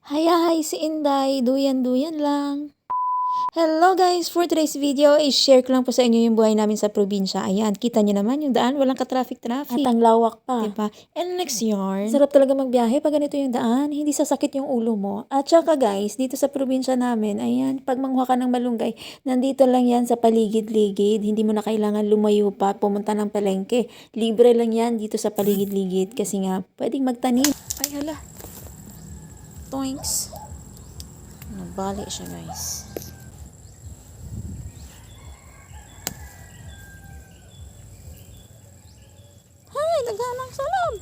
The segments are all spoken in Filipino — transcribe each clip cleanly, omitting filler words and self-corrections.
Hi, si Inday. Duyan-duyan lang. Hello guys! For today's video, i-share ko lang po sa inyo yung buhay namin sa probinsya. Ayan, kita nyo naman yung daan, walang ka-traffic-traffic. At ang lawak pa. Diba? And next yarn, sarap talaga magbiyahe pag ganito yung daan, hindi sasakit yung ulo mo. At saka guys, dito sa probinsya namin, ayan, pag manguha ka ng malunggay, nandito lang yan sa paligid-ligid. Hindi mo na kailangan lumayo pa, pumunta ng palengke. Libre lang yan dito sa paligid-ligid kasi nga, pwedeng magtanim. Ay hala. Toinks. Nabali siya guys. Ay, naghanang salam.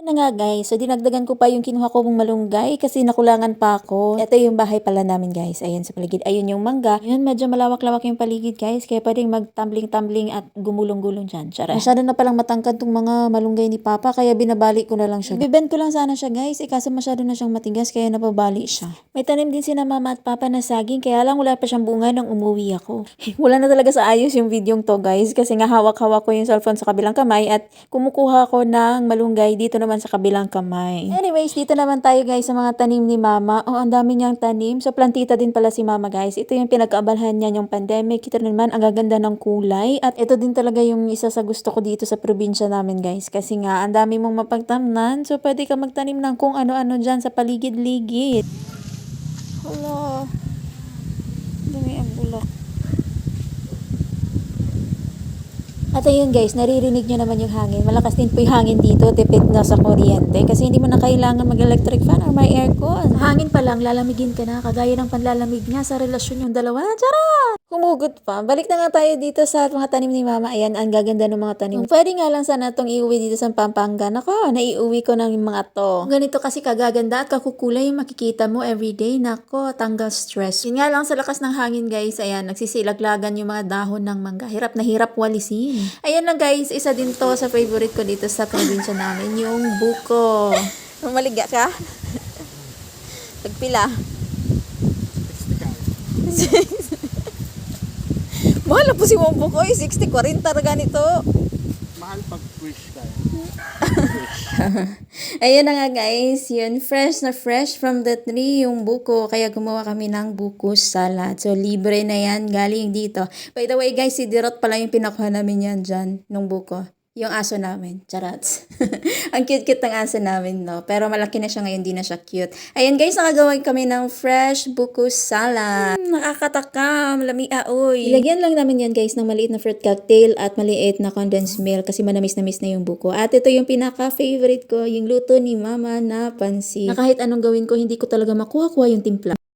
Ayun na nga guys, so dinagdagan ko pa yung kinuha ko mong malunggay kasi nakulangan pa ako. Ito yung bahay pala namin guys, ayan sa paligid. Ayun yung mangga. Ayun, medyo malawak-lawak yung paligid guys, kaya pwedeng magtumbling-tumbling at gumulong-gulong dyan. Charot. Masyado na palang matangkad tong mga malunggay ni Papa, kaya binabali ko na lang siya. Bibend ko lang sana siya guys, kaso masyado na siyang matigas, kaya napabali siya. May tanim din sina Mama at Papa na saging, kaya lang wala pa siyang bunga nang umuwi ako. Wala na talaga sa ayos yung videong to guys, kasi nga hawak-hawak ko yung cellphone sa kabilang kamay at kumukuha ko ng malunggay dito naman sa kabilang kamay. Anyways, dito naman tayo guys sa mga tanim ni Mama. Oh, ang dami niyang tanim. So, plantita din pala si Mama guys. Ito yung pinag-aabalahan niya yung pandemic. Kita naman, ang gaganda ng kulay. At ito din talaga yung isa sa gusto ko dito sa probinsya namin guys. Kasi nga, ang dami mong mapagtamnan. So, pwede ka magtanim ng kung ano-ano dyan sa paligid-ligid. Hala. Dami ang bulak. At ayun guys, naririnig nyo naman yung hangin. Malakas din po yung hangin dito, tipid na sa kuryente. Kasi hindi mo na kailangan mag-electric fan or may aircon. Hangin pa lang, lalamigin ka na. Kagaya ng panlalamig niya sa relasyon yung dalawa. Charot! Humugot pa. Balik na nga tayo dito sa mga tanim ni Mama. Ayan, ang gaganda ng mga tanim. Pwede nga lang sana itong iuwi dito sa Pampanga. Nako, naiuwi ko ng mga to. Ganito kasi kagaganda at kakukulay yung makikita mo everyday. Nako, tanggal stress. Yun nga lang sa lakas ng hangin guys. Ayan, nagsisilaglagan yung mga dahon ng mangga. Hirap na hirap walisin. Ayan lang guys, isa din to sa favorite ko dito sa probinsya namin, yung buko. Mamaligya ka? Pagpila? Mahal po si mong buko, 60-40 talaga nito. Mahal pag wish ka. Ayun na nga guys, yun, fresh na fresh from the tree yung buko. Kaya gumawa kami ng buko salad. So, libre na yan, galing dito. By the way guys, si Dirot pala yung pinakuha namin yan dyan, nung buko. Yung aso namin, charats. Ang cute-cute ng aso namin, no? Pero malaki na siya ngayon, di na siya cute. Ayan guys, nakagawa kami ng fresh buko salad. Nakakatakam, lami aoy. Ilagyan lang namin yan guys ng maliit na fruit cocktail at maliit na condensed milk kasi manamis-namis na yung buko. At ito yung pinaka-favorite ko, yung luto ni Mama na pansit. Na kahit anong gawin ko, hindi ko talaga makuha-kuha yung timpla.